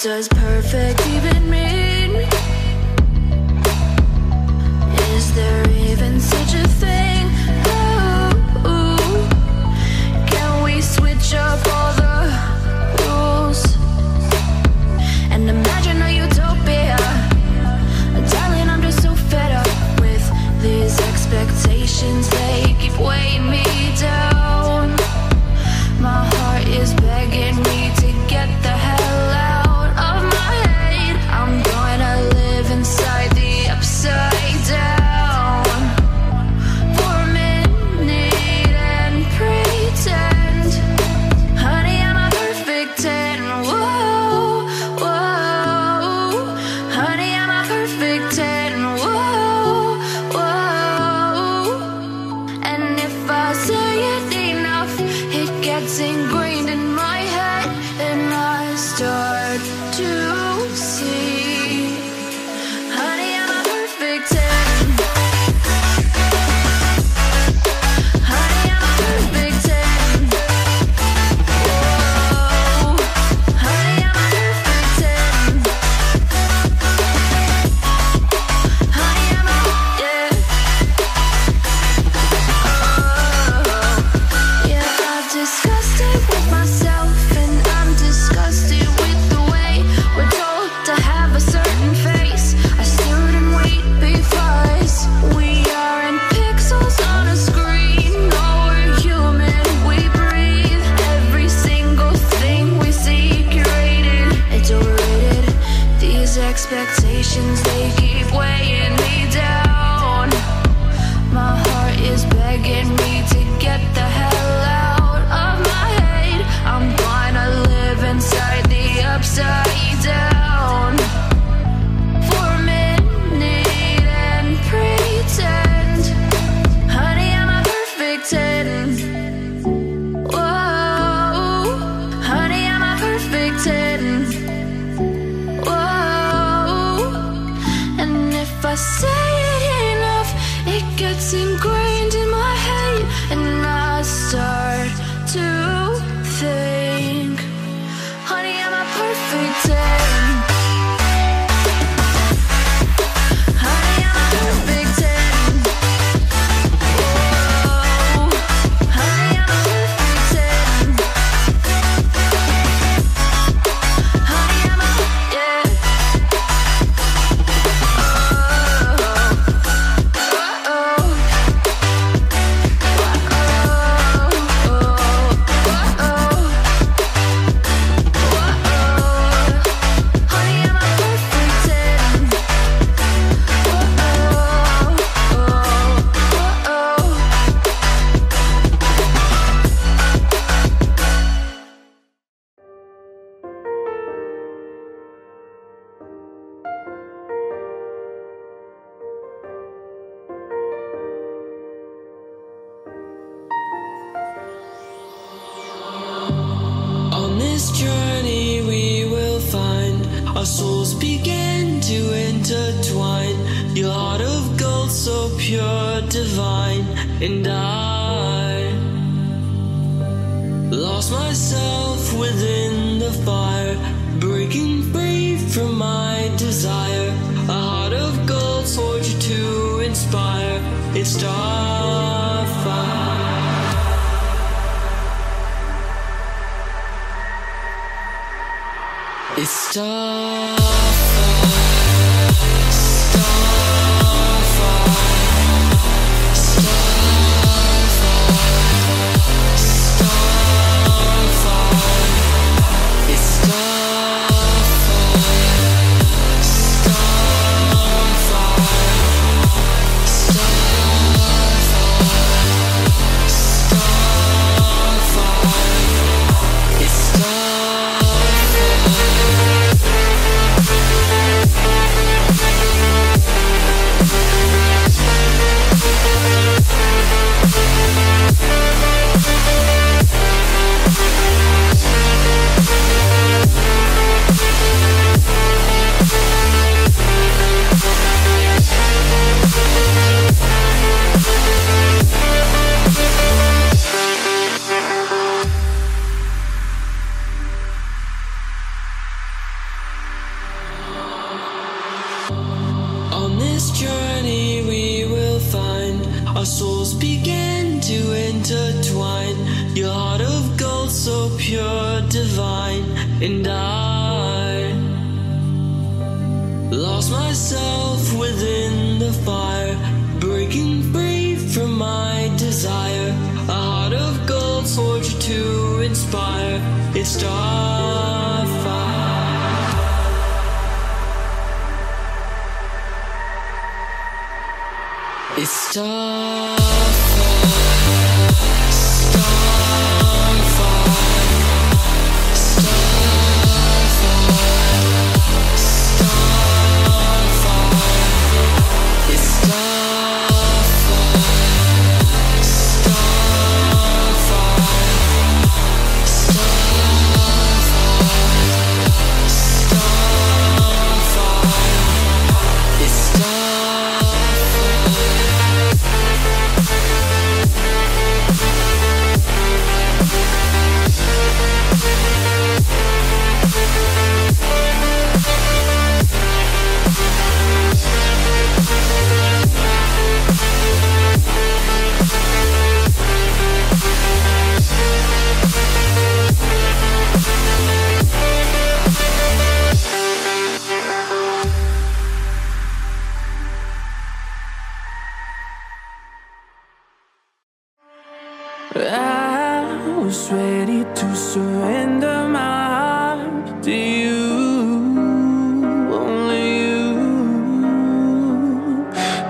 does perfect even mean? Is there even such a thing? Ooh, can we switch up all the rules and imagine a utopia? Darling, I'm just so fed up with these expectations. They keep weighing me down. My heart is begging me to get the hell out of my head. I'm gonna live inside the upside down for a minute and pretend, honey, I'm a perfect 10. Whoa, whoa, honey, I'm a perfect 10. Whoa, whoa, and if I say it enough, it gets ingrained in my head, and I start to see, honey, I'm a perfect 10. Honey, I'm a perfect 10. Whoa, honey, I'm a perfect 10. Honey, I'm a, yeah. Oh, yeah, I've discussed it with myself, and I'm disgusted with the way we're told to have a certain face. I stood and wait because we aren't pixels on a screen. No, we're human, we breathe. Every single thing we see curated. It's overrated. These expectations, they keep weighing me down. My heart is begging me to get the hell out of my head. I'm gonna live inside the upside down for a minute and pretend, honey, I'm a perfect 10. Whoa, honey, I'm a perfect 10. Whoa, and if I say it enough, it gets ingrained in my head, and I start to think, honey, I'm a perfect 10. Honey, I'm a perfect 10. Whoa, honey, I'm a perfect 10. Honey, I'm a, yeah. On this journey we will find our souls begin to intertwine. Your heart of gold, so pure, divine, and I lost myself within the fire, breaking free from my desire. A heart of gold, forged to inspire. It's starfire. It's starfire, starfire, starfire, starfire. It's starfire, starfire, starfire, starfire. It's starfire. souls began to intertwine. Your heart of gold so pure, divine. And I lost myself within the fire, breaking free from my desire. A heart of gold forged to inspire. It's Starfire. It's Starfire. I was ready to surrender my heart to you, only you.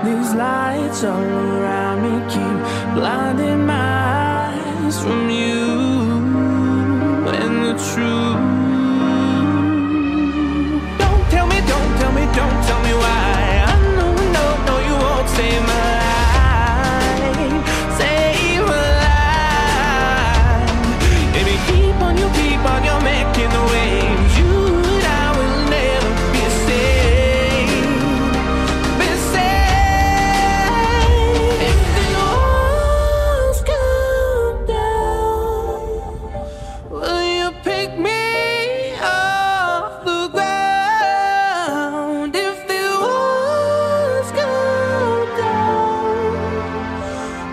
These lights all around me keep blinding my eyes from you and the truth. Don't tell me, don't tell me, don't tell me why. I know, no, you won't save my life. Keep on, you're making the waves. You and I will never be safe. Be safe. If the walls come down, will you pick me off the ground? If the walls come down,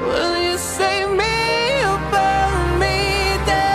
will you save me or burn me down?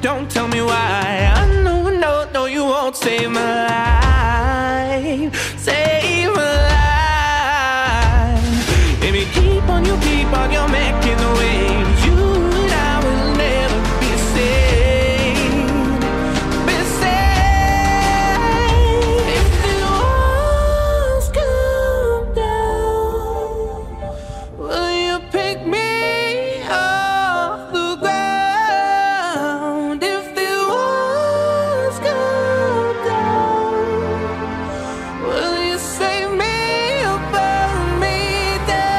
Don't tell me why. I know, no, you won't save my life. Save my life. If you keep on, you're making the waves. You and I will never be safe. Be safe. If the walls come down, will you pick me off the ground? If the walls come down, will you save me or burn me down?